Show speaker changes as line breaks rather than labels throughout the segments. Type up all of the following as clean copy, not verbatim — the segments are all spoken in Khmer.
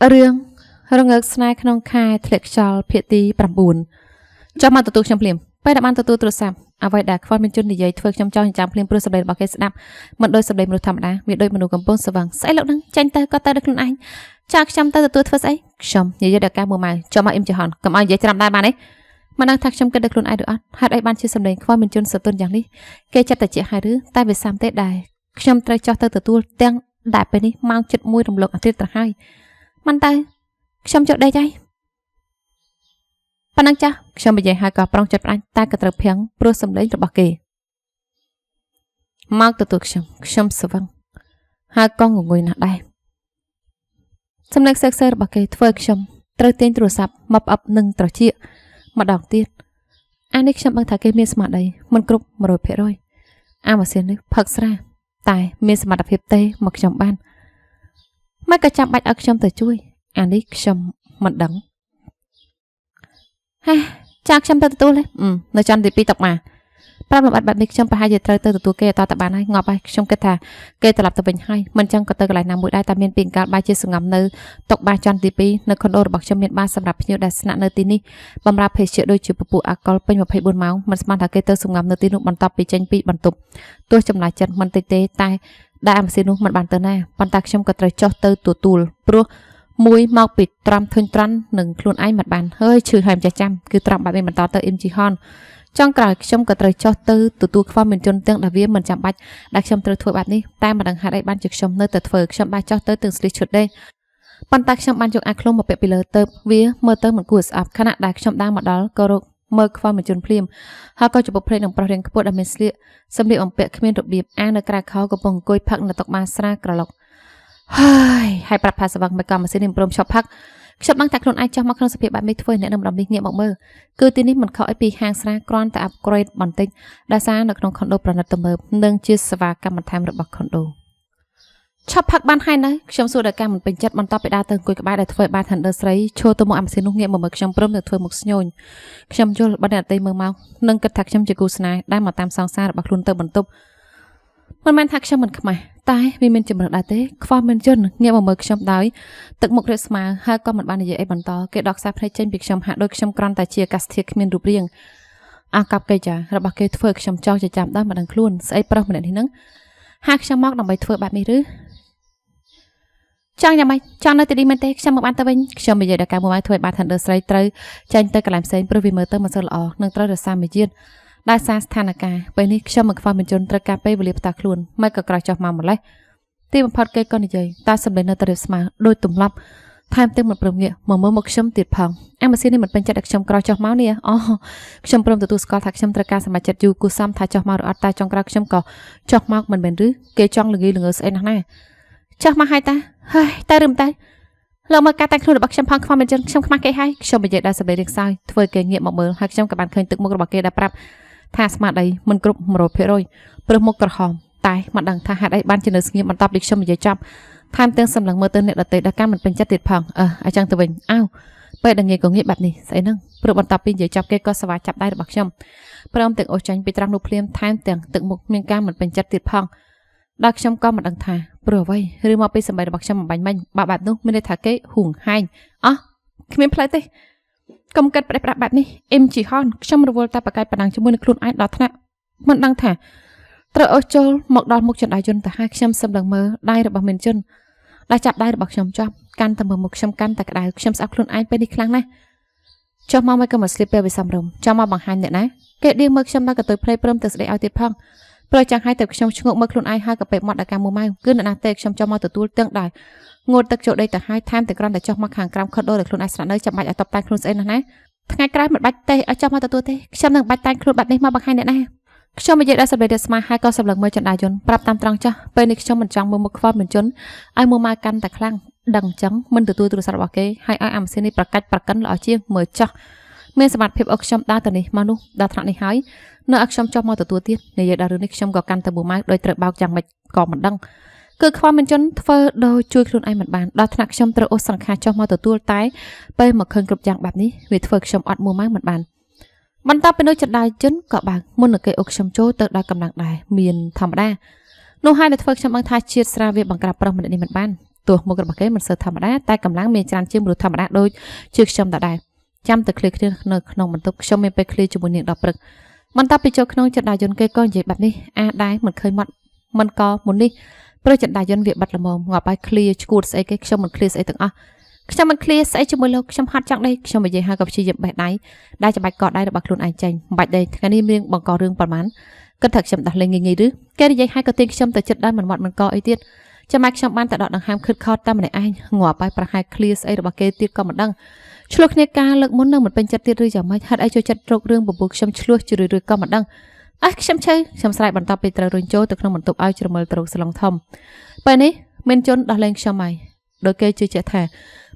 រឿងរងើកស្នេហ៍ក្នុងខែធ្លាក់ខ្យល់ភាគទី9ចាំមកទទួលខ្ញុំភ្លាមពេលដែលបានទទួលទូរស័ព្ទអ្វីដែលខ្វល់មានជននិយាយធ្វើខ្ញុំចង់ចាំភ្លាមព្រោះសម្លេងរបស់គេស្ដាប់មិនដូចសម្លេងមនុស្សធម្មតាវាដូចមនុស្សកំពុងស្វឹងស្អីលោកនឹងចាញ់ទៅក៏ទៅដល់ខ្លួនឯងចាខ្ញុំទៅទទួលធ្វើស្អីខ្ញុំនិយាយដល់ការមួយម៉ៅចាំមកអ៊ីមជាហនកុំឲ្យនិយាយច្រាំដែរបានទេមិនដឹងថាខ្ញុំគិតដល់ខ្លួនឯងឬអត់ហេតុអីបានជាសម្លេងខ្វល់មានជនសតុនយ៉ាងនេះគេចិត្តតែជាហើយឬតែវាសាំទេដែរខ្ញុំត្រូវចោះទៅទទួលទាំងដែលពេលនេះម៉ោង7:01រំលងអាទិត្យទៅហើយមិនទៅខ្ញុំចុះដេកហើយប៉ុណ្ណឹងចាស់ខ្ញុំនិយាយហើយក៏ប្រុងចិត្តផ្ដាច់តែក៏ត្រូវភាំងព្រោះសម្លេងរបស់គេមកទទួលខ្ញុំស្វឹងហើយក៏ងងុយណាស់ដែរសម្លេងសេកៗរបស់គេធ្វើខ្ញុំត្រូវទាញទូរស័ព្ទមកផ្អឹបនឹងត្រចៀកម្ដងទៀតអានេះខ្ញុំដឹងថាគេមានស្មារតីមិនគ្រប់ 100% អាម៉ាស៊ីននេះផឹកស្រាតែមានសមត្ថភាពទេមកខ្ញុំបានមិនក៏ចាំបាច់ឲ្យខ្ញុំទៅជួយអានេះខ្ញុំមិនដឹងហេចាខ្ញុំទៅទទួលទេនៅចន្ទទី2តុកមកប្រាប់លំអិតបែបនេះខ្ញុំប្រហែលជាត្រូវទៅទទួលគេតតបានហើយងាប់ហើយខ្ញុំគិតថាគេត្រឡប់ទៅវិញហើយមិនចឹងក៏ទៅកន្លែងណាមួយដែរតែមានពីកាលបាយជាសង្ងំនៅតុកបាចន្ទទី2នៅខុនដូរបស់ខ្ញុំមានបាសសម្រាប់ភ្ញៀវដែលស្នាក់នៅទីនេះបម្រើភេសជ្ជៈដូចជាពពួកអាកុលពេញ24ម៉ោងមិនស្មានថាគេទៅសង្ងំនៅទីនោះបន្ទាប់ពីចេញពីបន្ទប់ទោះចម្លើយចិត្តមិនតិចទេតែដែលអាម៉ាស៊ីននោះមិនបានទៅណាប៉ុន្តែខ្ញុំក៏ត្រូវចុះទៅទទួលព្រោះមួយមកពីត្រាំធុញត្រាន់នឹងខ្លួនឯងមិនបានហើយឈឺហើយមិនចេះចាំគឺត្រាំបែបនេះបន្តទៅអ៊ីមជីហនចុងក្រោយខ្ញុំក៏ត្រូវចុះទៅទទួលខ្វល់មានជនទាំងដែលវាមិនចាំបាច់ដែលខ្ញុំត្រូវធ្វើបែបនេះតែមិនដឹងហេតុអីបានជាខ្ញុំនៅតែធ្វើខ្ញុំបានចុះទៅទាំងស្លីឈុតដែរប៉ុន្តែខ្ញុំបានយកអាខ្លុំមកពាក់ពីលើទៅវាមើលទៅមិនគួរស្អប់ខណៈដែលខ្ញុំដើរមកដល់ក៏រកមើលខ្វល់មានជនភ្លាមហើយក៏ជប៉ុបភ្លេងនឹងប្រុសរៀងខ្ពស់ដែលមានស្លៀកសម្លៀកបំពាក់គ្មានរបៀបអានៅក្រៅខោកំពុងអង្គុយផឹកនៅតុបាស្រាក្រឡុកហើយប្រាប់ថាសវឹងមិនក៏ម៉ាស៊ីននេះព្រមឈប់ផឹកខ្ញុំបានតែខ្លួនឯងចោះមកក្នុងសភាពបែបនេះធ្វើអ្នកនឹងម្ដងនេះងាកមកមើលគឺទីនេះមិនខុសអីពីហាងស្រាគ្រាន់តែអាប់ក្រេតបន្តិចដែលសារនៅក្នុងខុនដូប្រណិតទំនើបនិងជាសេវាកម្មបន្ថែមរបស់ខុនដូឈប់ផឹកបានហើយនៅខ្ញុំសួរដល់ការមិនពេញចិត្តបន្តពីដើរទៅអង្គុយក្បែរដែលធ្វើឲ្យបានហាន់ដឺស្រីឈរទៅមុខអាម៉ាស៊ីននោះងាកមកមើលខ្ញុំព្រមនឹងធ្វើមុខស្ញូញខ្ញុំយល់បណ្ឌិតអតីមើលមកនឹងគិតថាខ្ញុំជាគូស្នេហ៍ដែលមកតាមសង្សាររបស់ខ្លួនទៅបន្ទប់មិនមែនថាខ្ញុំមិនខ្មាស់តែវាមានចម្រើសដែរទេខ្វល់មានជនងាកមកមើលខ្ញុំដោយទឹកមុខរាបស្មើហើយក៏មិនបាននិយាយអីបន្តគេដកសាភ្នែកចេញពីខ្ញុំហាក់ដូចខ្ញុំគ្រាន់តែជាអាកាសធាតុគ្មានរូបរាងអាកັບកេចារបស់គេធ្វើខ្ញុំចោលចចាំដល់មិនដឹងខ្លួនស្អីប្រុសម្នាក់នេះនឹងហាក់ខ្ញុំមកដើម្បីធ្វើបែបនេះឬចង់យ៉ាងម៉េចចង់នៅទីនេះមែនទេខ្ញុំមកបានទៅវិញខ្ញុំនិយាយដល់ការមួយធ្វើឲ្យបានហាន់ដឺស្រីត្រូវចាញ់ទៅកន្លែងផ្សេងព្រោះវាមើលទៅមិនសូវល្អនឹងត្រូវរសាមេជាតិដោយសារស្ថានភាពពេលនេះខ្ញុំមិនខ្វល់មានជនត្រូវការពេលវេលាផ្ទាស់ខ្លួនមិនក៏ក្រោយចុះមកម្លេះទីបំផុតគេក៏និយាយតែសម្លេងនៅតែរៀបស្មើដោយទម្លាប់ថែមទាំងមិនព្រមងាកមកមើលមកខ្ញុំទៀតផងអាម៉ាស៊ីននេះមិនពេញចិត្តឲ្យខ្ញុំក្រោយចុះមកនេះអូខ្ញុំព្រមទទួលស្គាល់ថាខ្ញុំត្រូវការសមាជិកយូគូសំថាចុះមកឬអត់តែចុងក្រោយខ្ញុំក៏ចុះមកមិនមែនឬគេចង់ល្ងីល្ងើស្អីណាស់ណាចុះមកហើយតាហើយតែឬមិនតែលោកមើលការតែងខ្លួនរបស់ខ្ញុំផងខ្វល់មានជនខ្ញុំខ្មាស់គេហើយខ្ញុំនិយាយដល់សម្លេងរៀងខ្សោយធ្វើគេងាកមកមើលហើយខ្ញុំក៏បានឃើញទឹកមុខរបស់គេដែលប្រាប់ថាស្មារតីមិនគ្រប់ 100% ព្រោះមុខក្រហមតែមិនដឹងថាហេតុអីបានជានៅស្ងៀមបន្ទាប់ពីខ្ញុំនិយាយចប់ថែមទាំងសម្លឹងមើលទៅអ្នកដទៃដល់ការមិនពេញចិត្តទៀតផងអញ្ចឹងទៅវិញអើពេលដែលងាយក៏ងាយបែបនេះស្អីហ្នឹងព្រោះបន្ទាប់ពីនិយាយចប់គេក៏ស្វាចាប់ដៃរបស់ខ្ញុំព្រមទាំងអូសចាញ់ពីត្រង់នោះភ្លាមថែមទាំងទឹកមុខមានការមិនពេញចិត្តទៀតផងដល់ខ្ញុំក៏មិនដឹងថាព្រោះអ្វីឬមកពីសម្បែរបស់ខ្ញុំបំបាញ់មិញបើបែបនោះមានន័យថាគេហួងហែងគ្មានផ្លូវទេកុំកាត់ប្រេះប្រាក់បែបនេះអ៊ីមជីហនខ្ញុំរវល់តែប្រកែកប៉ណ្ណឹងជាមួយនឹងខ្លួនឯងដល់ថ្នាក់មិនដឹងថាត្រូវអូសចូលមកដល់មុខចន្ទាយន្តទៅហើយខ្ញុំសម្លឹងមើលដៃរបស់មានជនដែលចាប់ដៃរបស់ខ្ញុំចប់កាន់តែមើលមុខខ្ញុំកាន់តែក្តៅខ្ញុំស្អប់ខ្លួនឯងពេលនេះខ្លាំងណាស់ចុះមកមិនក៏មកស្លៀកពេលវិសមរម្យចង់មកបង្ហាញអ្នកណាគេដៀងមើលខ្ញុំដល់ក៏ទៅភ្លេចព្រមទៅស្ដីឲ្យទៀតផងព្រោះចាំងឲ្យតែខ្ញុំឈ្ងោកមើលខ្លួនឯងហើយក៏ពេកមាត់ដល់ការមួយម៉ៅគឺអ្នកណាទេខ្ញុំចង់មកទទួលទាំងដែរងូតទឹកចូលដីទៅហើយថែមទាំងគ្រាន់តែចុះមកខាងក្រោមខុតដូរដែលខ្លួនឯងស្នាក់នៅចាំបាច់ឲ្យតបតែងខ្លួនស្អីណាស់ថ្ងៃក្រោយមិនបាច់ទេឲ្យចុះមកទទួលទេខ្ញុំនឹងបាច់តែងខ្លួនបាត់នេះមកបង្ហាញអ្នកណាខ្ញុំនិយាយដល់សម្លេងស្មាហើយក៏សម្លឹងមើលចន្ទាយន្តប្រាប់តាមត្រង់ចាស់ពេលនេះខ្ញុំមិនចង់មើលមុខខ្វល់មានជនឲ្យមួម៉ៅកាន់តែខ្លាំងដឹងអញ្ចឹងមិនទទួលទូរស័ព្ទរបស់គេហើយឲ្យអាម៉ាស៊ីននេះប្រកាច់ប្រកិនល្អជាងមើលចាស់មានសមត្ថភាពអុកខ្ញុំដើរទៅនេះមកនោះដល់ថ្នាក់នេះហើយនៅឲ្យខ្ញុំចុះមកទទួលទៀតនិយាយដល់រឿងនេះខ្ញុំក៏កាន់តែមួម៉ៅដោយត្រូវបោកយ៉ាងម៉េចក៏មិនដឹងគឺខ្វល់មានជនធ្វើដោយជួយខ្លួនឯងមិនបានដល់ថ្នាក់ខ្ញុំត្រូវអូសសង្ខាចុះមកទទួលតែពេលមកឃើញគ្រប់យ៉ាងបែបនេះវាធ្វើខ្ញុំអត់មួម៉ៅមិនបានបន្តពីនោះចន្ទាយជនក៏បើកមុននឹងគេអូសខ្ញុំចូលទៅដល់កម្លាំងដែរមានធម្មតានោះហើយដែលធ្វើខ្ញុំដឹងថាជាតិស្រាវាបង្ក្រាបប្រុសម្នាក់នេះមិនបាន ទោះមុខរបស់គេមិនសូវធម្មតាតែកម្លាំងមានច្រើនជាងមនុស្សធម្មតាដូចជាខ្ញុំដដែលចាំតែឃ្លាគ្នានៅក្នុងបន្ទប់ខ្ញុំមានពេលឃ្លាជាមួយនាងដល់ព្រឹកបន្ទាប់ពីចូលក្នុងចន្ទាយន្តគេក៏និយាយបែបនេះដែរមិនឃើញមាត់មិនក៏មុននេះព្រោះចន្ទាយន្តវាបាត់ល្មមងាប់ហើយឃ្លាឈួតស្អីគេខ្ញុំមិនឃ្លាស្អីទាំងអស់ខ្ញុំមិនឃ្លាស្អីជាមួយលោកខ្ញុំហត់ចង់ដេកខ្ញុំនិយាយហើយក៏ព្យាយាមបេះដៃដែលច្បាច់កដដៃរបស់ខ្លួនឯងចេញមិនបាច់ដេកថ្ងៃនេះមានបង្ករឿងប្រហែលគិតថាខ្ញុំដោះលេងងាយៗឬគេនិយាយហើយក៏ទាញខ្ញុំទៅចិត្តដែរមិនមាត់មិនកអីទៀតចាំម៉ែខ្ញុំបានតែដកដង្ហើមខឹកខោតតែម្នាក់ឯងងាប់ហើយប្រហែលឃ្លាស្អីរបស់គេទៀតក៏មិនដឹងឆ្លោះគ្នាការលើកមុននៅមិនពេញចិត្តទៀតឬយ៉ាងម៉េចហេតុអីចូលចិត្តរករឿងបបួលខ្ញុំឆ្លោះជារឿយៗក៏មិនដឹងខ្ញុំឈឺខ្ញុំស្រែកបន្តពីត្រូវរុញចូលទៅក្នុងបន្ទប់ឲ្យជ្រមើលត្រង់ស្លងធំពេលនេះមានជនដោះលែងខ្ញុំហើយដោយគេជឿជាក់ថា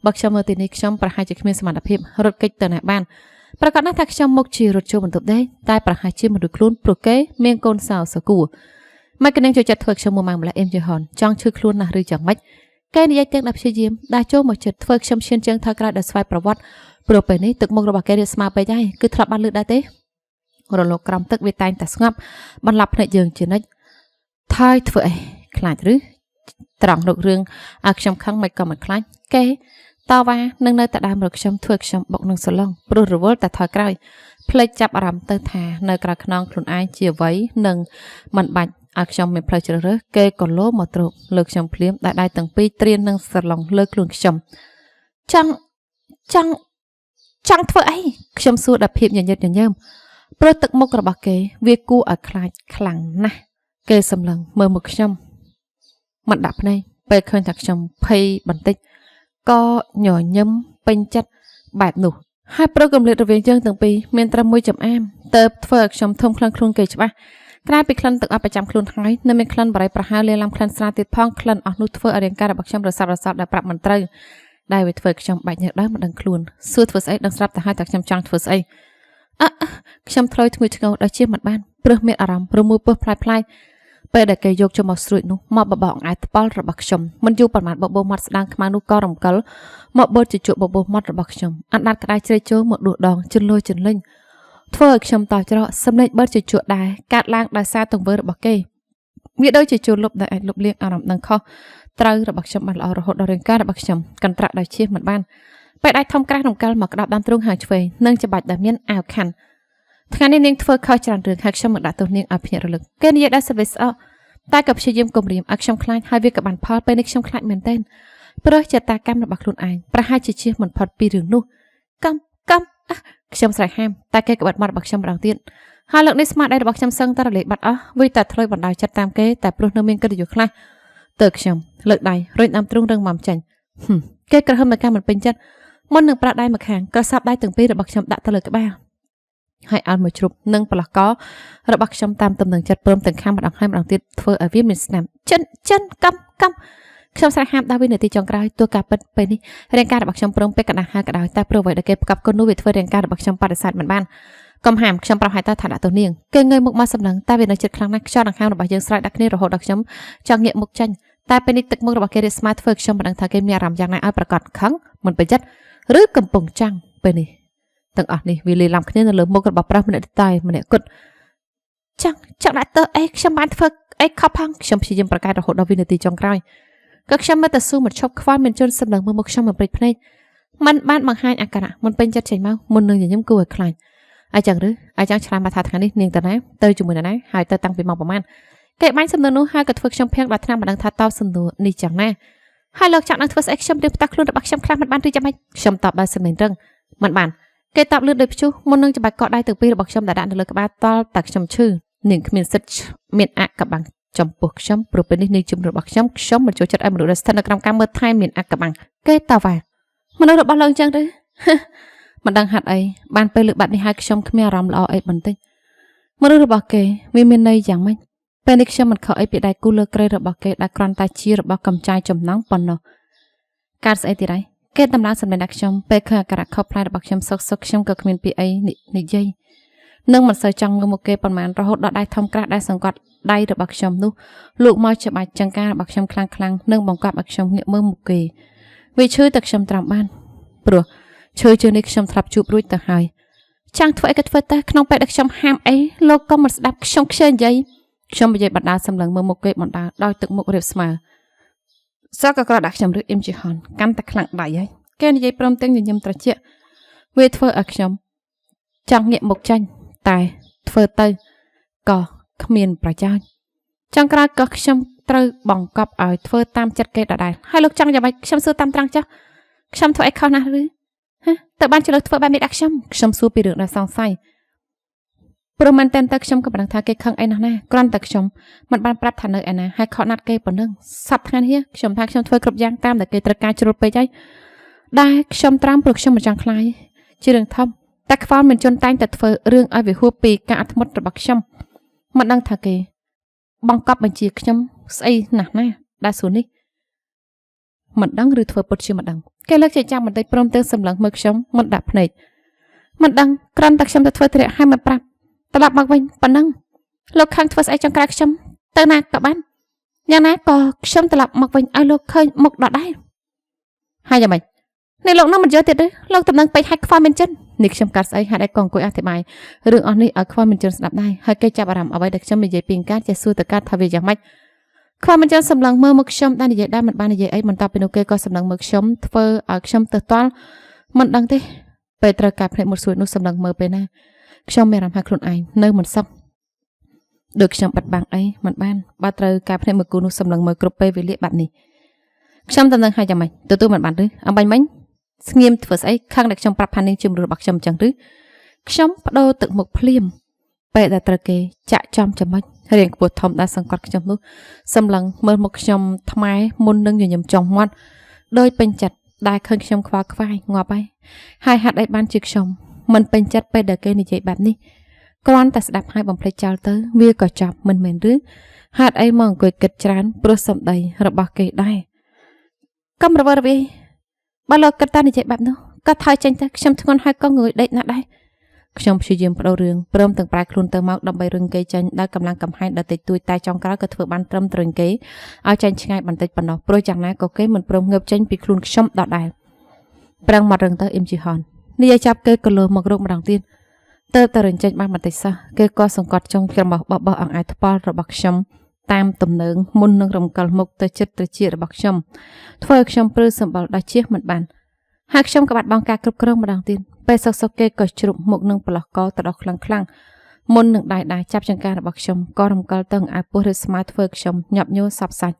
បើខ្ញុំនៅទីនេះខ្ញុំប្រហែលជាគ្មានសមត្ថភាពរត់គេចទៅណាបានប្រកាសណាស់ថាខ្ញុំមកជារត់ចូលបន្ទប់ដែរតែប្រហែលជាមនុស្សខ្លួនព្រោះគេមានកូនសៅសគួរម៉េចក៏នឹងចូលចិត្តធ្វើខ្ញុំមួយម៉ាំម្លេះអេមយឺហនចង់ឈឺខ្លួនណាស់ឬយ៉ាងម៉េចគេនិយាយទាំងដល់ព្យាយាមដាក់ចូលមកចិត្តធ្វើខ្ញុំឈានជើងថយក្រោយដល់ស្វ័យប្រវត្តិព្រោះពេលនេះទឹកមុខរបស់គេរៀបស្មើពេកហើយគឺធ្លាប់បានលើកដែរទេរលកក្រំទឹកវាតែងតែស្ងប់បន្លាប់ភ្នែកយើងជានិច្ចថយធ្វើអីខ្លាចឬត្រង់រករឿងឲ្យខ្ញុំខឹងមិនក៏មិនខ្លាចគេតវ៉ានឹងនៅតែដើមរកខ្ញុំធ្វើខ្ញុំបុកនឹងសឡងព្រោះរវល់តែថយក្រោយភ្លេចចាប់អារម្មណ៍ទៅថានៅក្រៅខ្នងខ្លួនឯងជាអ្វីនឹងមិនបាច់ឲ្យខ្ញុំមានផ្លូវជ្រើសរើសគេក៏លោមកទ្រពលើខ្ញុំភ្លាមដៃទាំងពីរត្រៀននឹងសឡងលើខ្លួនខ្ញុំចង់ធ្វើអីខ្ញុំសួរដល់ភាពញញឹតញញើមព្រោះទឹកមុខរបស់គេវាគួរឲ្យខ្លាចខ្លាំងណាស់គេសម្លឹងមើលមុខខ្ញុំមិនដាក់ភ្នែកពេលឃើញថាខ្ញុំភ័យបន្តិចក៏ញញឹមពេញចិត្តបែបនោះហើយព្រោះគម្លាតរវាងយើងទាំងពីរមានត្រឹមមួយចំអាមទៅធ្វើឲ្យខ្ញុំធំក្លិនខ្លួនគេច្បាស់ក្រៅពីក្លិនទឹកអស់ប្រចាំខ្លួនថ្ងៃនៅមានក្លិនបរិយប្រហើរលាឡំក្លិនស្រាទៀតផងក្លិនអស់នោះធ្វើឲ្យរាងកាយរបស់ខ្ញុំរសាប់រសោតដែលប្រាប់មិនត្រូវដែលវាធ្វើឲ្យខ្ញុំបាច់ញើសដើមមិនដឹងខ្លួនសួរធ្វើស្អីដឹងស្រាប់តែហើយតែខ្ញុំចង់ធ្វើស្អីខ្ញុំធ្លោយធ្ងួយធ្ងរដោយជាមិនបានព្រោះមានអារម្មណ៍រមួលពោះផ្លាយពេលដែលគេយកចូលមកស្រួចនោះមកបបោអង្អែតថ្ប៉ល់របស់ខ្ញុំមិនយូរប៉ុន្មានបបោមាត់ស្ដាងខ្មៅនោះក៏រំកិលមកបឺតជជក់បបោមាត់របស់ខ្ញុំអណ្ដាតក្តាយជ្រេកចូលមកដួសដងជន់លុយជន់លិញធ្វើឲ្យខ្ញុំតោះច្រកសម្លេងបឺតជជក់ដែរកាត់ឡើងដោយសារទង្វើរបស់គេវាដូចជាជួលលុបដែលអាចលុបលាងអារម្មណ៍នឹងខុសត្រូវរបស់ខ្ញុំបានល្អរហូតដល់រាងកាយរបស់ខ្ញុំកន្ត្រាក់ដោយឈាមមិនបានពេលដៃធំក្រាស់រំកិលមកក្តាប់ដើមទ្រូងហើយឆ្វេងនឹងច្បាច់ដែលមានអាវខាន់ថ្ងៃនេះនាងធ្វើខុសច្រើនរឿងហើយខ្ញុំមកដាក់ទោសនាងឲ្យភ្ញាក់រលឹកគេនិយាយដែរសេចក្ដីស្អកតែក៏ព្យាយាមគំរាមឲ្យខ្ញុំខ្លាចហើយវាក៏បានផលពេលនេះខ្ញុំខ្លាចមែនទែនព្រោះចេតនាកម្មរបស់ខ្លួនឯងប្រហែលជាជៀសមិនផុតពីរឿងនោះកំខ្ញុំស្រែកហាមតែគេក៏បាត់មាត់របស់ខ្ញុំម្ដងទៀតហើយលើកនេះស្មារតីរបស់ខ្ញុំសឹងតែរលាយបាត់អស់វិតែធ្លាយបណ្ដោយចិត្តតាមគេតែព្រោះនៅមានកិត្តិយសខ្លះទៅខ្ញុំលើកដៃរុញដើមទ្រូងរឹងមាំចាញ់គេក្រហមមកការមិនពេញចិត្តមុននឹងប្រាក់ដៃមកខាងក៏សាប់ដៃទាំងពីររបស់ខ្ញុំដាក់ទៅលើក្បាលហើយអោនមកជ្រុបនឹងប្រឡោះករបស់ខ្ញុំតាមទំនឹងចិត្តព្រមទាំងខាំម្ដងហើយម្ដងទៀតធ្វើឲ្យវាមានស្នាមចិនកំខ្ញុំស្រែកហាមដល់វិនាទីចុងក្រោយទោះការពិតពេលនេះរាងកាយរបស់ខ្ញុំព្រមពេកកណ្ដាស់ហើយក៏ដោយតែព្រោះអ្វីដែលគេផ្កាប់គុណនោះវាធ្វើរាងកាយរបស់ខ្ញុំបដិសេធមិនបានកំហាមខ្ញុំប្រាប់ឲ្យថាដាក់ទៅនាងគេងើយមុខមកសម្លឹងតែវានៅចិត្តខ្លាំងណាស់ខ្យល់ដង្ហើមរបស់យើងស្រែកដាក់គ្នារហូតដល់ខ្ញុំចង់ងាកមុខចាញ់តែពេលនេះទឹកមុខរបស់គេរាស្មើធ្វើខ្ញុំមិនដឹងថាគេមានអារម្មណ៍យ៉ាងណាឲ្យប្រកាសខឹងមិនពេញចិត្តឬកំពុងចាំងពេលនេះទាំងអស់នេះវាលាយឡំគ្នានៅលើមុខរបស់ប្រុសម្នាក់តែម្នាក់គត់ចង់ដាក់ទៅអីខ្ញុំបានធ្វើអីខុសផងខ្ញុំព្យាយាមប្រកែករហូតដល់វិនាទីចុងក្រោយក៏ខ្ញុំមើលទៅស៊ូមិនឈប់ខ្វល់មានជន់សម្លឹងមើលមុខខ្ញុំមកព្រិចភ្នែកมันបានបង្ហាញអាការៈមិនពេញចិត្តចេញមកមុននឹងញញឹមគួរឲ្យខ្លាចអញ្ចឹងឬអាចារ្យឆ្លាមថាថ្ងៃនេះនាងទៅណាទៅជាមួយណាហើយទៅតាំងពីម៉ោងប្រហែលគេបាញ់សំណួរនោះហើយក៏ធ្វើខ្ញុំភាំងដល់ឆ្នាំមិនដឹងថាតបសំណួរនេះយ៉ាងណាហើយលោកចង់នឹងធ្វើស្អីខ្ញុំរៀបផ្ទះខ្លួនរបស់ខ្ញុំខ្លះមិនបានឬយ៉ាងម៉េចខ្ញុំតបដោយសំឡេងរឹងមិនបានគេតបលឿនដោយព្យុះមុននឹងច្បាច់កកដៃទាំងពីររបស់ខ្ញុំដែលដាក់នៅលើក្បាលតល់តែខ្ញុំឈឺនាងគ្មានសិទ្ធិមានអកបាំងចំពោះខ្ញុំព្រោះពេលនេះនាងជំនឿរបស់ខ្ញុំមិនចូលចិត្តឲ្យមនុស្សដែលស្ថិតនៅក្រោមការមើលថែមានអកបាំងគេតវ៉ាមនុស្សរបស់លោកអញ្ចឹងទេមិនដឹងហេតុអីបានពេលលើកបាត់នេះហើយខ្ញុំគ្មានអារម្មណ៍ល្អអីបន្តិចមនុស្សរបស់គេវាមានន័យយ៉ាងម៉េចពេលនេះខ្ញុំមិនខកអីពីដៃគូលើក្រេរបស់គេដែលគ្រាន់តែជារបស់កំចាយចំណងប៉ុណ្ណោះការស្អីទៀតហើយគេតម្លើងសម្លេងដាក់ខ្ញុំពេលឃើញអាការៈខុសផ្លែរបស់ខ្ញុំសុកខ្ញុំក៏គ្មានពីអីនិយាយនឹងមិនសូវចង់ងើបមកគេប៉ុន្មានរហូតដល់ដៃធំក្រាស់ដែលសង្កត់ដៃរបស់ខ្ញុំនោះលោកមកច្បាច់ចង្ការរបស់ខ្ញុំខ្លាំងនឹងបង្កប់ឲ្យខ្ញុំងាកមើលមុខគេវាឈឺតែខ្ញុំត្រាំបានព្រោះឈឺជាងនេះខ្ញុំធ្លាប់ជួបរួចទៅហើយចាំងធ្វើអីក៏ធ្វើតែក្នុងពេលដែលខ្ញុំហាមអីលោកក៏មិនស្ដាប់ខ្ញុំខ្ជិលនិយាយខ្ញុំនិយាយបណ្ដាសម្លឹងមើលមុខគេបណ្ដាដោយទឹកមុខរៀបស្មើ សកក្រដាក់ខ្ញុំឬអ៊ីមជីហនកាន់តែខ្លាំងដៃហើយគេនិយាយព្រមទាំងញញឹមត្រជាក់វាធ្វើឲ្យខ្ញុំចង់ងាកមុខចាញ់តែធ្វើទៅក៏គ្មានប្រយោជន៍ចង់ក្រោយក៏ខ្ញុំត្រូវបង្កប់ឲ្យធ្វើតាមចិត្តគេដដែលហើយលោកចង់យ៉ាងម៉េចខ្ញុំសួរតាមត្រង់ចុះខ្ញុំធ្វើអីខុសណាស់ឬតើបានជាលោកធ្វើបែបនេះដាក់ខ្ញុំសួរពីរឿងដែលសង្ស័យព្រមមែនតើខ្ញុំក៏មិនដឹងថាគេខឹងអីណាស់ណាគ្រាន់តែខ្ញុំមិនបានប្រាប់ថានៅឯណាហើយខកណាត់គេប៉ុណ្ណឹងសប្តាហ៍នេះខ្ញុំថាខ្ញុំធ្វើគ្រប់យ៉ាងតាមដែលគេត្រូវការជ្រុលពេកហើយដែលខ្ញុំត្រាំព្រោះខ្ញុំមិនចង់ខ្លាយជារឿងធំតែខ្វល់មិនជន់តែងតែធ្វើរឿងឲ្យវាហួសពីការអត់ធ្មត់របស់ខ្ញុំមិនដឹងថាគេបង្កប់បញ្ជាខ្ញុំស្អីណាស់ណាដែលសួរនេះមិនដឹងឬធ្វើពុតជាមិនដឹងគេលើកជាចាំបន្តិចព្រមទាំងសម្លឹងមើលខ្ញុំមិនដាក់ភ្នែកមិនដឹងគ្រាន់តែខ្ញុំទៅធ្វើធរៈឲ្យមិនប្រាប់ត្រឡប់មកវិញប៉ុណ្ណឹងលោកខាងធ្វើស្អីចង់ក្រៅខ្ញុំទៅណាក៏បានយ៉ាងណាក៏ខ្ញុំត្រឡប់មកវិញឲ្យលោកឃើញមុខដដែលហើយយ៉ាងម៉េចនេះលោកនោះមិនយកទៀតទេលោកតំណឹងពេកហាច់ខ្វល់មានចិននេះខ្ញុំកាត់ស្អីហាត់ឯកអង្គុយអធិប្បាយរឿងអស់នេះឲ្យខ្វល់មានចិនស្ដាប់ដែរហើយគេចាប់អារម្មណ៍អ្វីដែលខ្ញុំនិយាយពីការចេះសួរទៅកាត់ថាវាយ៉ាងម៉េចខ្វល់មានចិនសម្លឹងមើលមុខខ្ញុំដែលនិយាយដែរមិនបាននិយាយអីបន្ទាប់ពីនោះគេក៏សម្លឹងមើលខ្ញុំធ្វើឲ្យខ្ញុំទៅទាល់មិនដឹងទេពេលត្រូវការភ្នែកមួយស្រួយនោះសម្លឹងមើលពេលណាខ្ញុំមានអារម្មណ៍ថាខ្លួនឯងនៅមិនសុខដូចខ្ញុំបាត់បង់អីមិនបានបើត្រូវការភ្នែកមួយគូនោះសម្លឹងមើលគ្រប់ពេលវេលាបែបនេះខ្ញុំតំណឹងឲ្យយ៉ាងម៉េចទទួលមិនបានឬអំបញ្ញមិញស្ងៀមធ្វើស្អីខឹងតែខ្ញុំប្រាប់ផានីងជំរឿរបស់ខ្ញុំចឹងឬខ្ញុំបដូរទឹកមុខភ្លាមពេលដែលត្រូវគេចាក់ចំចំណុចរៀងខ្ពស់ធំដែលសង្កត់ខ្ញុំនោះសម្លឹងមើលមុខខ្ញុំថ្មមុននឹងញញឹមចង់មាត់ដោយពេញចិត្តដែលឃើញខ្ញុំខ្វល់ខ្វាយងាប់ហើយហាត់អីបានជាខ្ញុំមិនពេញចិត្តពេលដែលគេនិយាយបែបនេះគ្រាន់តែស្ដាប់ហើយបំភ្លេចចោលទៅវាក៏ចប់មិនមែនឬហាត់អីមកអង្គុយគិតច្រើនព្រោះសម្ដីរបស់គេដែរកុំរវើរវាយបើលោកគិតតែនិយាយបែបនោះក៏ថយចេញទៅខ្ញុំធ្ងន់ហើយក៏ងើយដេកណាស់ដែរខ្ញុំព្យាយាមបដូររឿងព្រមទាំងប្រែខ្លួនទៅមកដើម្បីរឹងគេចេញដោយកម្លាំងកំហែងដ៏តិចតួចតែចុងក្រោយក៏ធ្វើបានត្រឹមត្រូវគេឲ្យចេញឆ្ងាយបន្តិចប៉ុណ្ណោះព្រោះយ៉ាងណាក៏គេមិនព្រមងើបចេញពីខ្លួនខ្ញុំដដែលប្រឹងមករឹងទៅអ៊ីមជីហននេះឲ្យចាប់គេក៏លោមករោគម្ដងទៀតទៅតែរញ្ចេញបានបន្តិចសោះគេក៏សង្កត់ចុងច្រមុះបបោះអង្អាយថ្ពាល់របស់ខ្ញុំតាមទំនើងមុននឹងរំកិលមុខទៅចិត្តត្រជារបស់ខ្ញុំធ្វើឲ្យខ្ញុំព្រឺសម្បល់ដល់ជៀសមិនបានហើយខ្ញុំក៏បាត់បង់ការគ្រប់គ្រងម្ដងទៀតពេលសុកគេក៏ជ្រុកមុខនឹងប្រឡោះកទៅដល់ខ្លាំងមុននឹងដៃចាប់ចង្ការរបស់ខ្ញុំក៏រំកិលទៅអាពោះឬស្មាធ្វើខ្ញុំញាប់ញ័រសັບសាច់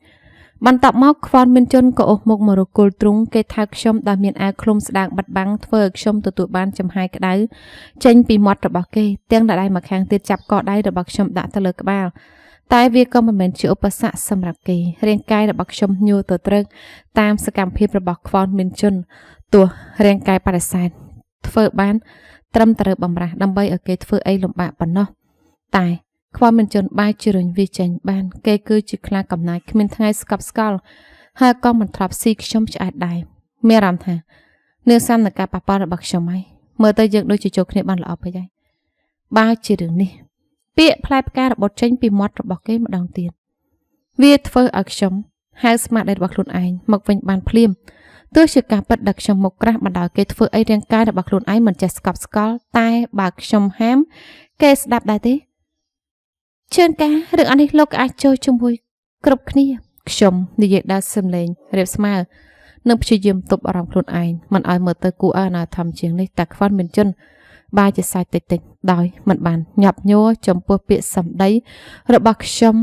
បន្ទាប់មកខ្វល់មានជនក៏អូសមុខមករកគល់ទ្រុងគេថើបខ្ញុំដែលមានអាវឃ្លុំស្ដាងបាត់បាំងធ្វើឲ្យខ្ញុំទទួលបានចំហាយក្តៅចេញពីមាត់របស់គេទាំងដៃមកខាងទៀតចាប់កដៃរបស់ខ្ញុំដាក់ទៅលើក្បាលតែវាក៏មិនមែនជាឧបសគ្គសម្រាប់គេរាងកាយរបស់ខ្ញុំញួរទៅត្រឹកតាមសកម្មភាពរបស់ខ្វល់មានជនទោះរាងកាយបដិសេធធ្វើបានត្រឹមត្រូវបំរាស់ដើម្បីឲ្យគេធ្វើអីលំបាកប៉ុណ្ណោះតែខ្វល់មានជនបាយជ្រុញវាចេញបានគេគឺជាខ្លាកំណាយគ្មានថ្ងៃស្កប់ស្កល់ហើយក៏មិនធ្លាប់ស៊ីខ្ញុំឆ្អែតដែរមានអារម្មណ៍ថានាងសាមនឹងការប៉ះពាល់របស់ខ្ញុំហើយមើលទៅយើងដូចជាចូលគ្នាបានល្អពេកហើយបើជារឿងនេះពាក្យផ្លែផ្ការបត់ចេញពីមាត់របស់គេម្ដងទៀតវាធ្វើឲ្យខ្ញុំហៅស្មារតីរបស់ខ្លួនឯងមកវិញបានភ្លាមទោះជាការពិតដែលខ្ញុំមកក្រាស់បណ្ដោយគេធ្វើអីរាងកាយរបស់ខ្លួនឯងមិនចេះស្កប់ស្កល់តែបើខ្ញុំហាមគេស្ដាប់ដែរទេជឿនការរឿងអស់នេះលោកអាចចូលជាមួយគ្រប់គ្នាខ្ញុំនិយាយដល់សំឡេងរៀបស្មើនិងព្យាយាមទប់អារម្មណ៍ខ្លួនឯងមិនឲ្យមើលទៅគួរអនាធមជាងនេះតែខ្វល់មានជនបាយជាសាច់តិចដោយមិនបានញាប់ញ័រចំពោះពាក្យសម្ដីរបស់ខ្ញុំ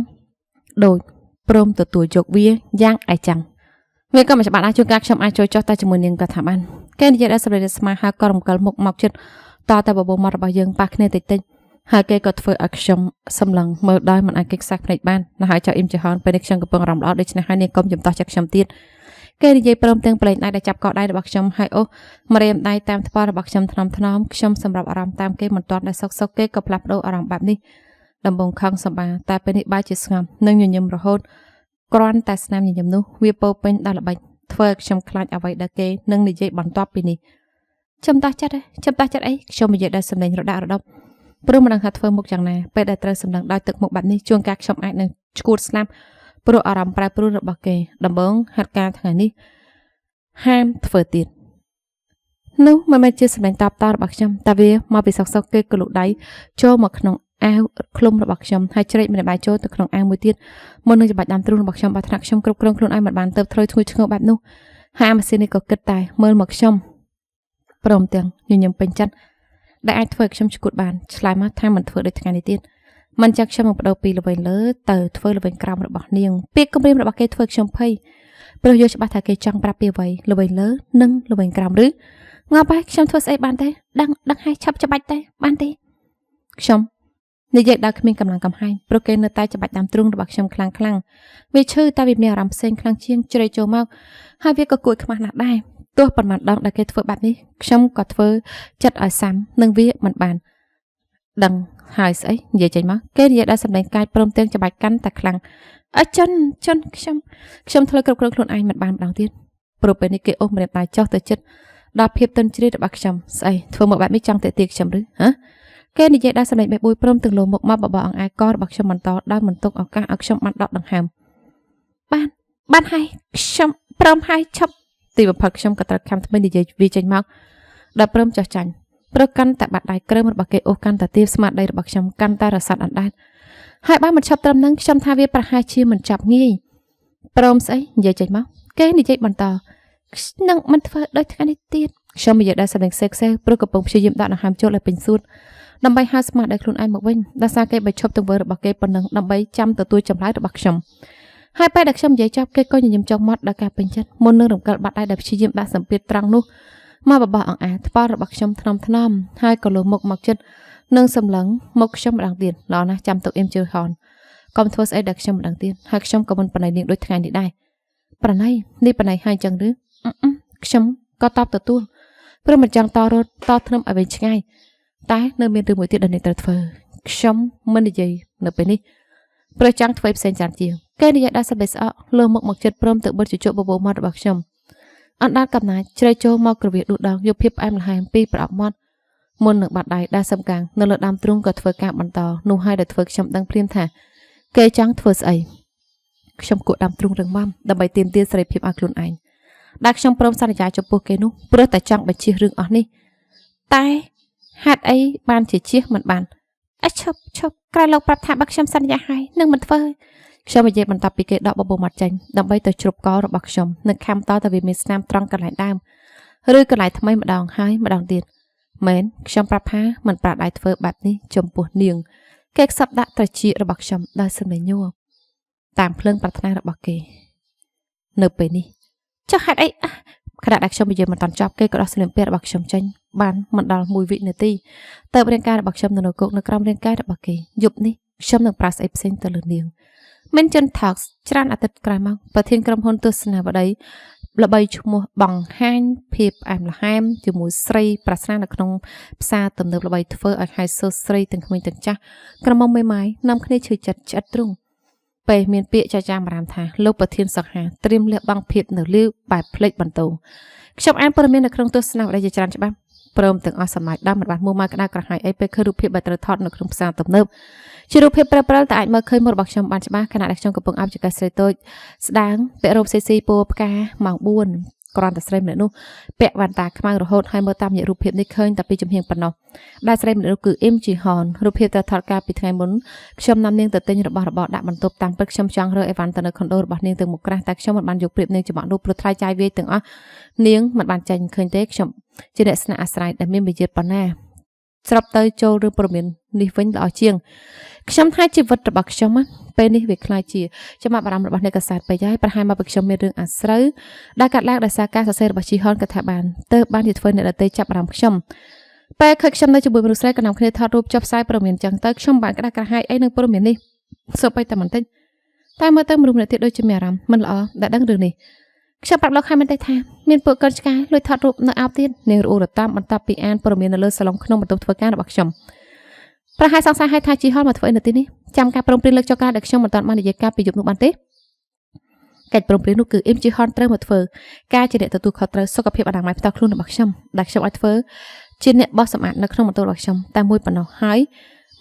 ដូចព្រមទទួលយកវាយ៉ាងឯចាំងវាក៏មិនច្បាស់ដែរជួនកាលខ្ញុំអាចចូលចោះតែជាមួយនាងក៏ថាបានគេនិយាយដល់សម្លេងស្មាហើយក៏រំកិលមុខមកចិត្តតតែបបោមាត់របស់យើងប៉ះគ្នាតិចហើយគេក៏ធ្វើឲ្យខ្ញុំសម្លឹងមើលដោយមិនអាចគេខ្សែភ្នែកបានណាស់ហើយចៅអ៊ីមចហនពេលនេះខ្ញុំកំពុងអារម្មណ៍ល្អដូច្នេះហើយនាងកុំចំតោះចាក់ខ្ញុំទៀតគេនិយាយព្រមទាំងប្រឡែងដៃដែលចាប់កដៃរបស់ខ្ញុំហើយអូសម្រាមដៃតាមថ្ពាល់របស់ខ្ញុំថ្នមខ្ញុំសម្រាប់អារម្មណ៍តាមគេមិនទាន់ដែលសុកគេក៏ផ្លាស់ប្ដូរអារម្មណ៍បែបនេះដំបងខឹងសម្បាតែពេលនេះបាយជាស្ងប់និងញញឹមរហូតគ្រាន់តែស្នាមញញឹមនោះវាពោពេញដល់ល្បិចធ្វើឲ្យខ្ញុំខ្លាចអ្វីដែលគេនឹងនិយាយបន្ទាប់ពីនេះចំតោះចិត្តអីខ្ញុំនិយាយដល់សម្លេងរដាក់រដប់ព្រោះមិនដឹងថាធ្វើមុខយ៉ាងណាពេលដែលត្រូវសម្លឹងដោយទឹកមុខបែបនេះជួនកាលខ្ញុំអាចនឹងឈួតស្លាប់ព្រោះអារម្មណ៍ប្រែប្រួលរបស់គេដំបងហាត់ការថ្ងៃនេះហាមធ្វើទៀតនោះមិនមែនជាសម្លេងតបតរបស់ខ្ញុំតែវាមកពីសុកគេក៏លូកដៃចូលមកក្នុង អាវឃ្លុំរបស់ខ្ញុំហើយជ្រែកម្នាក់បាយចូលទៅក្នុងអាវមួយទៀតមុននឹងច្បាច់ដាំទ្រូងរបស់ខ្ញុំបើថ្នាក់ខ្ញុំគ្រប់គ្រងខ្លួនឯងមិនបានទៅត្រូវឈ្ងុយឆ្ងល់បែបនោះហើយអាម៉ាស៊ីននេះក៏គិតតែមើលមកខ្ញុំព្រមទាំងញញឹមពេញចិត្តដែលអាចធ្វើឲ្យខ្ញុំឈួតបានឆ្លើយមកថាមិនធ្វើដូចថ្ងៃនេះទៀតមិនចាក់ខ្ញុំមកបដូរពីល្វែងលើទៅធ្វើល្វែងក្រោមរបស់នាងពាក្យគំរាមរបស់គេធ្វើខ្ញុំភ័យព្រោះយល់ច្បាស់ថាគេចង់ប្រាប់ពីអ្វីល្វែងលើនិងល្វែងក្រោមឬងាប់ហើយខ្ញុំធ្វើស្អីបានទេដឹងហើយឆាប់ច្បាច់ទេបានទេខ្ញុំនិយាយដល់គ្មានកម្លាំងកំហែងព្រោះគេនៅតែច្បាច់តាមទ្រូងរបស់ខ្ញុំខ្លាំងវាឈឺតែវាមានអារម្មណ៍ផ្សេងខ្លាំងជាងជ្រៃចូលមកហើយវាក៏គួរខ្មាស់ណាស់ដែរទោះប៉ុន្មានដងដែលគេធ្វើបែបនេះខ្ញុំក៏ធ្វើចិត្តឲ្យសាំនឹងវាមិនបានដឹងហើយស្អីនិយាយចេញមកគេនិយាយដល់សម្ដែងកាយព្រមទាំងច្បាច់កាន់តែខ្លាំងអើចន់ខ្ញុំធ្វើគ្រប់គ្រងខ្លួនឯងមិនបានម្ដងទៀតព្រោះពេលនេះគេអូសម្រាមដៃចុះទៅចិត្តដល់ភាពទន់ជ្រាយរបស់ខ្ញុំស្អីធ្វើមកបែបនេះចង់ទៅទាខ្ញុំឬហ៎គេនិយាយដល់សម្ដែងបេះបួយព្រមទាំងលោមកមកបបអង្អែករបស់ខ្ញុំបន្តដោយមិនទុកឱកាសឲ្យខ្ញុំបានដកដង្ហើមបានហើយខ្ញុំព្រមហើយឈប់ទីបំផុតខ្ញុំក៏ត្រូវខំថ្មីនិយាយវាចេញមកដល់ព្រមចោះចាញ់ព្រោះកាន់តែបាត់ដៃក្រឹមរបស់គេអូសកាន់តែទៀបស្មាតដៃរបស់ខ្ញុំកាន់តែរសាត់អណ្ដែតហើយបើមិនឈប់ត្រឹមនឹងខ្ញុំថាវាប្រហែលជាមិនចាប់ងាយព្រមស្អីនិយាយចេញមកគេនិយាយបន្តនឹងមិនធ្វើដូចថ្ងៃនេះទៀតខ្ញុំនិយាយដល់សម្ដែងសេកសេព្រោះកំពុងព្យាយាមដកដង្ហើមចូលឲ្យពេញសួតដើម្បីហៅស្មាតដៃខ្លួនឯងមកវិញដោយសារគេបញ្ឈប់ទង្វើរបស់គេប៉ុណ្ណឹងដើម្បីចាំទទួលចម្លើយរបស់ខ្ញុំហើយពេលដែលខ្ញុំនិយាយចប់គេក៏ញញឹមចុះមាត់ដល់ការពេញចិត្តមុននឹងរំកិលបាត់ដៃដែលព្យាយាមដាក់សម្ពាធត្រង់នោះមកបបោះអង្អាថ្ពាល់របស់ខ្ញុំថ្នមហើយក៏លោមុខមកចិត្តនឹងសម្លឹងមកខ្ញុំម្ដងទៀតល្អណាស់ចាំទុកអ៊ីមជើហនកុំធ្វើស្អីដល់ខ្ញុំម្ដងទៀតហើយខ្ញុំក៏មិនប្រណីនាងដូចថ្ងៃនេះដែរប្រណីនេះប្រណីហើយចឹងឬខ្ញុំក៏តបទទួលព្រោះមិនចង់តរត់តធ្នឹមឲ្យវិញឆ្ងាយតែនៅមានរឿងមួយទៀតដែលនាងត្រូវធ្វើខ្ញុំមិននិយាយនៅពេលនេះព្រោះចង់ធ្វើផ្សេងច្រើនជាងគេនិយាយដល់សប្បាយស្អកលើមុខមកចិត្តព្រមទៅបិទជជក់បបោមាត់របស់ខ្ញុំអណ្ដាតកំណាចជ្រៃចូលមកក្រវាដួសដងយកភាពផ្អែមល្ហែមពីប្រអប់មាត់មុននឹងបាត់ដៃដែលសំកាំងនៅលើដើមទ្រូងក៏ធ្វើការបន្តនោះហើយដែលធ្វើខ្ញុំដឹងព្រាមថាគេចង់ធ្វើស្អីខ្ញុំគក់ដើមទ្រូងរឹងមាំដើម្បីទាមទារសេរីភាពឲ្យខ្លួនឯងដែលខ្ញុំព្រមសន្យាចំពោះគេនោះព្រោះតែចង់បញ្ជិះរឿងអស់នេះតែហេតុអីបានជាជិះមិនបានឈប់ក្រោយលោកប្រាប់ថាបើខ្ញុំសន្យាហើយនឹងមិនធ្វើខ្ញុំនិយាយបន្តពីគេដកបបោមាត់ចេញដើម្បីទៅជ្រប់ករបស់ខ្ញុំនឹងខំតតែវាមានស្នាមត្រង់កន្លែងដើមឬកន្លែងថ្មីម្ដងហើយម្ដងទៀតមែនខ្ញុំប្រាប់ថាមិនប្រាដៃធ្វើបែបនេះចំពោះនាងគេខ្សឹបដាក់ត្រចៀករបស់ខ្ញុំដោយសំឡេងញ័រតាមភ្លើងប្រាថ្នារបស់គេនៅពេលនេះចុះហេតុអីខណៈដែលខ្ញុំនិយាយមិនតាន់ចប់គេក៏ដោះស្លៀកពាក់របស់ខ្ញុំចេញបានមិនដល់1វិនាទីតើរាងកាយរបស់ខ្ញុំនៅគោកនៅក្រោមរាងកាយរបស់គេយប់នេះខ្ញុំនឹងប្រាស្អីផ្សេងទៅលើនាងមិនចិន Talks ច្រើនអាទិត្យក្រោយមកប្រធានក្រុមហ៊ុនទស្សនាវដ្តីល្បីឈ្មោះបង្ហាញភាពផ្អែមល្ហែមជាមួយស្រីប្រាស្នានៅក្នុងផ្សារទំនើបល្បីធ្វើឲ្យហៃសូស្រីទាំងក្មេងទាំងចាស់ក្រមុំមេម៉ាយនាំគ្នាឈឺចិត្តឆ្អិតទ្រង់ពេលមានពាក្យចាចាមរាមថាលោកប្រធានសង្ហាត្រៀមលះបង់ភាពនៅលើបែបផ្លេចបន្ទោខ្ញុំអានព័ត៌មាននៅក្នុងទស្សនាវដ្តីជាច្រើនច្បាស់ព្រមទាំងអស់សម្លាយដើមមិនបានមួម៉ៅក្តៅក្រហាយអីពេលឃើញរូបភាពបែបត្រូវថតនៅក្នុងផ្សារទំនើបជារូបភាពប្រិលតែអាចមើលឃើញមុខរបស់ខ្ញុំបានច្បាស់ខណៈដែលខ្ញុំកំពុងអបជាកាស្រីតូចស្ដាងពាក់រ៉ូបសេស៊ីពណ៌ផ្កាម៉ោង4គ្រាន់តែស្រីម្នាក់នោះពាក់វ៉ាន់តាខ្មៅរហូតហើយមើលតាមរយៈរូបភាពនេះឃើញតែពីចំហៀងប៉ុណ្ណោះដែលស្រីម្នាក់នោះគឺអ៊ីមជីហនរូបភាពតែថតការពីថ្ងៃមុនខ្ញុំនាំនាងទៅទិញរបស់របរដាក់បន្ទប់តាមពិតខ្ញុំចង់រើអីវ៉ាន់ទៅនៅខុនដូរបស់នាងទាំងមុខក្រាស់តែខ្ញុំមិនបានយកប្រៀបនាងច្បាក់នោះព្រោះថ្លៃចាយវាយទាំងអស់នាងមិនបានចាញ់ឃើញទេខ្ញុំជាអ្នកស្នាក់អាស្រ័យដែលមានវិជាប៉ុណ្ណាស្របទៅចូលរឿងព័ត៌មាននេះវិញល្អជាងខ្ញុំថាជីវិតរបស់ខ្ញុំពេលនេះវាខ្លាចជាចំណាប់អារម្មណ៍របស់អ្នកកសែតពេកហើយប្រហែលមកពីខ្ញុំមានរឿងអាស្រូវដែលកាត់ឡើងដោយសារការសរសេររបស់ជីហុនក៏ថាបានទៅបានជាធ្វើអ្នកដទៃចាប់អារម្មណ៍ខ្ញុំពេលឃើញខ្ញុំនៅជាមួយមនុស្សស្រីក៏នាំគ្នាថតរូបចុះផ្សាយព័ត៌មានចឹងទៅខ្ញុំបានក្តៅក្រហាយអីនឹងព័ត៌មាននេះសូម្បីតែបន្តិចតែមើលទៅមនុស្សម្នាក់ទៀតដូចជាមានអារម្មណ៍មិនល្អដែលដឹងរឿងនេះខ្ញុំប្រាប់លោកខែមិនទេថាមានពួកកូនឆ្កែលួចថតរូបនៅអោបទៀតនាងរੂរតាមបន្ទាប់ពីអានព័ត៌មាននៅលើសាឡុងក្នុងបន្ទប់ធ្វើការរបស់ខ្ញុំប្រហែលសង្ស័យឲ្យថាជីហុនមកធ្វើអីនៅទីនេះចាំការព្រមព្រៀងលើកចុះការដែលខ្ញុំមិនតាន់បាននិយាយការពីយប់នោះបានទេកិច្ចព្រមព្រៀងនោះគឺអ៊ីមជីហុនត្រូវមកធ្វើការជាអ្នកទទួលខុសត្រូវសុខភាពអនាម័យផ្ទាល់ខ្លួនរបស់ខ្ញុំដែលខ្ញុំអាចធ្វើជាអ្នកបោះសម្អាតនៅក្នុងបន្ទប់របស់ខ្ញុំតែមួយប៉ុណ្ណោះហើ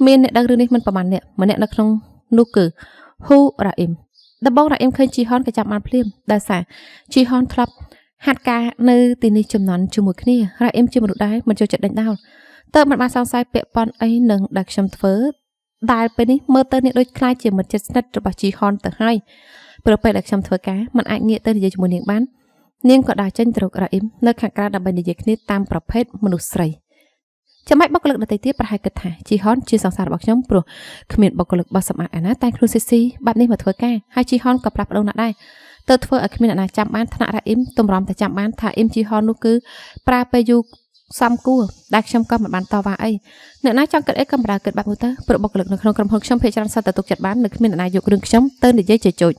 យមានអ្នកដឹងរឿងនេះមិនប្រហែលអ្នកម្នាក់នៅក្នុងនោះគឺហ៊ូរ៉ាអ៊ីមដំបងរ៉ាអ៊ីមឃើញជីហុនក៏ចាប់បានភ្លាមដោយសារជីហុនធ្លាប់ហាត់ការនៅទីនេះចំនួនជាមួយគ្នារ៉ាអ៊ីមជាមនុស្សដែរមិនចូលចិត្តដេញដោលតើមិនបានសង្ស័យពាក់ព័ន្ធអីនឹងដែលខ្ញុំធ្វើ ដែលពេលនេះមើលទៅនេះដូចខ្លាចជាមិត្តជិតស្និទ្ធរបស់ជីហនទៅហើយព្រោះពេលដែលខ្ញុំធ្វើការมันអាចងាកទៅនិយាយជាមួយនាងបាននាងក៏ដើរចេញទៅរករ៉ាអ៊ីមនៅខាងក្រៅដើម្បីនិយាយគ្នាតាមប្រភេទមនុស្សស្រីចំណែកបុគ្គលិកដទៃទៀតប្រហែលគិតថាជីហនជាសង្សាររបស់ខ្ញុំព្រោះគ្មានបុគ្គលិកបោះសម្អាតអាណាតែខ្លួនស៊ីស៊ីបែបនេះមកធ្វើការហើយជីហនក៏ប្រាប់ប្តូរណាស់ដែរទៅធ្វើឲ្យគ្មានអ្នកណាចាំបានថ្នាក់រ៉ាអ៊ីមទម្រាំតែចាំបានថាអ៊ីមជីហននោះគឺប្រើពេលយូរសំគួរដែលខ្ញុំក៏មិនបានតវ៉ាអីអ្នកណាចង់គិតអីក៏មិនដើរគិតបែបនោះទៅព្រោះបុគ្គលិកនៅក្នុងក្រុមហ៊ុនខ្ញុំភាគច្រើនសត្វតែទុកចិត្តបាននៅគ្មានអ្នកណាយករឿងខ្ញុំទៅនិយាយជជែក